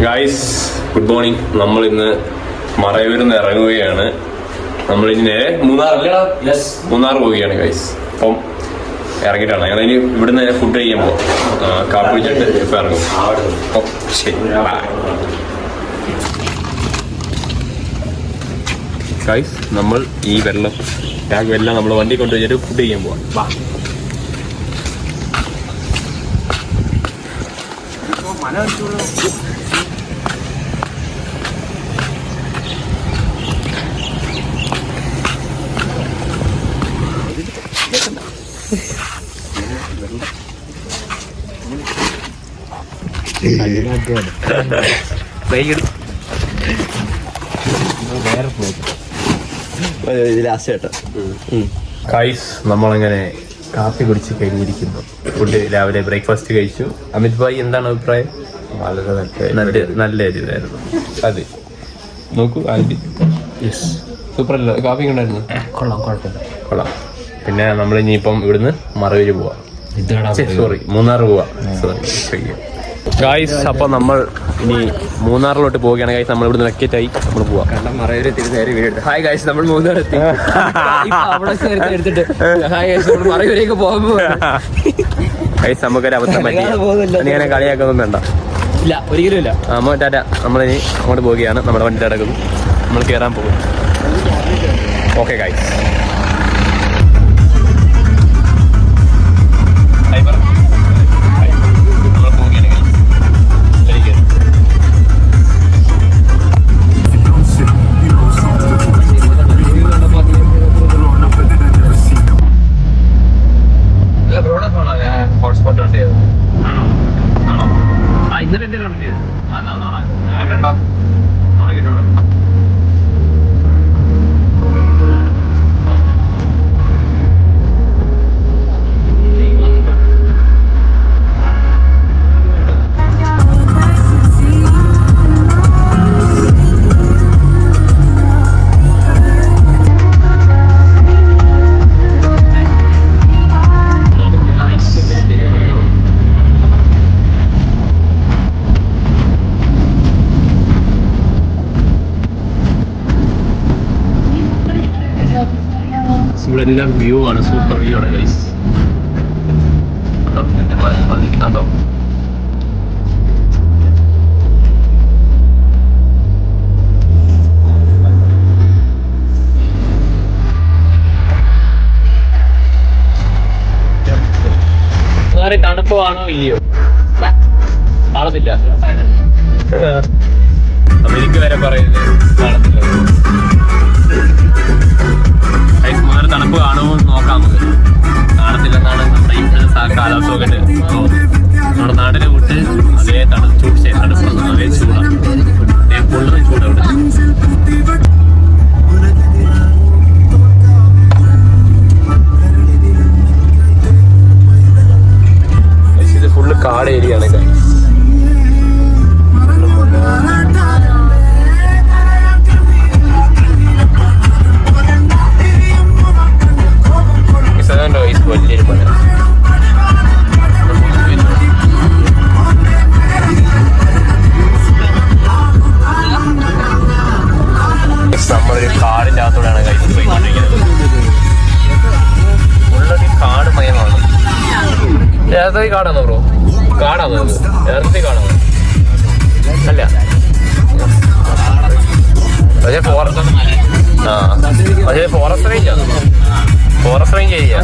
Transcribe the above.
Guys good morning. നമ്മൾ ഇന്ന് മറയൂരിൽ നിന്ന് ഇറങ്ങുകയാണ്. നമ്മൾ ഇനി നേരെ മൂന്നാർ പോവുകയാണ് ഗൈസ്. അപ്പം ഇറങ്ങിയിട്ടാണ് ഞങ്ങൾ ഇനി ഇവിടുന്ന് നേരെ ഫുഡ് കഴിക്കാൻ പോകാം. കാപ്പി കുടിച്ചിട്ട് ഇപ്പം ഇറങ്ങും. ശരി ഗൈസ്, നമ്മൾ ഈ വെള്ളം നമ്മൾ വണ്ടി കൊണ്ടുപോയിട്ട് ഫുഡ് കഴിക്കാൻ പോവാം. ഗൈസ്, നമ്മളങ്ങനെ കാപ്പി കുടിച്ച് കഴിഞ്ഞിരിക്കുന്നു. ഫുഡ് രാവിലെ ബ്രേക്ക്ഫാസ്റ്റ് കഴിച്ചു. അമിത് ഭായി, എന്താണ് അഭിപ്രായം? നല്ല ഇതായിരുന്നു. അതെ, നോക്കൂ ആൻറ്റി. യെസ്, സൂപ്പർ അല്ല കാപ്പി ഉണ്ടായിരുന്നു. കൊള്ളാം. പിന്നെ നമ്മൾ ഇനിയിപ്പം ഇവിടുന്ന് മറയൂര് പോവാം. മൂന്നാർ പോവാം. ഗൈസ്, അപ്പൊ നമ്മൾ ഇനി മൂന്നാറിലോട്ട് പോവുകയാണ്. ഗൈസ്, നമ്മൾ ഇവിടുന്ന് വെക്കേറ്റ് ആയി നമ്മൾ പോവാം. ഹായ് ഗൈസ്, നമ്മൾ മൂന്നാർ എത്തി. എടുത്തിട്ട് ഹായ് ഗൈസ്, നമ്മൾ മറയൂരേക്ക് പോകുമ്പോ ഗൈസ് നമുക്കൊരു അബദ്ധം പറ്റി. ഇങ്ങനെ കളിയാക്കൊന്നും വേണ്ട. ഇല്ല, ഒരിക്കലും ഇല്ല. അമ്മ ടാറ്റ. നമ്മളിനി അങ്ങോട്ട് പോവുകയാണ്. നമ്മുടെ വണ്ടി അടക്കുന്നു. നമ്മൾ കയറാൻ പോകും. Okay guys. ഇവിടെ എല്ലാം വ്യൂ ആണ്. സൂപ്പർ വ്യൂ ആണ് ഗൈസ്. കണ്ടോ? തണുപ്പാണോ ഇല്ലയോ? കാണത്തില്ല. അമേരിക്ക വരെ പറയുന്നത് കാണത്തില്ല. തണുപ്പ് കാണുമോ നോക്കാം. നമുക്ക് കാണത്തില്ലെന്നാണ് നമ്മുടെ ഈ കാലാവസ്ഥ ഒക്കെ. നമ്മുടെ നാട്ടിലെ വിട്ട് അതേ തണുപ്പ് അതേ ചൂടാണ്. പൊള്ളുന്ന ചൂടവിടെ. ഇത് ഫുള്ള് കാട് ഏരിയ ആണ്. വലിയൊരു പണി. നമ്മളൊരു കാടിൻ്റെ അകത്തോടെയാണ് കഴിച്ച് പോയിക്കൊണ്ടിരിക്കുന്നത്. ഉള്ളൊരു കാട് മയമാണ്. നേരത്തെ കാടാണോ ബ്രോ? കാടാണോ ഇത്? നേരത്തെ കാടാണോ? അല്ല, പക്ഷേ ഫോറസ്റ്റ്. പക്ഷേ ഫോറസ്റ്റ് റേഞ്ച് ആണ്. Forest range area.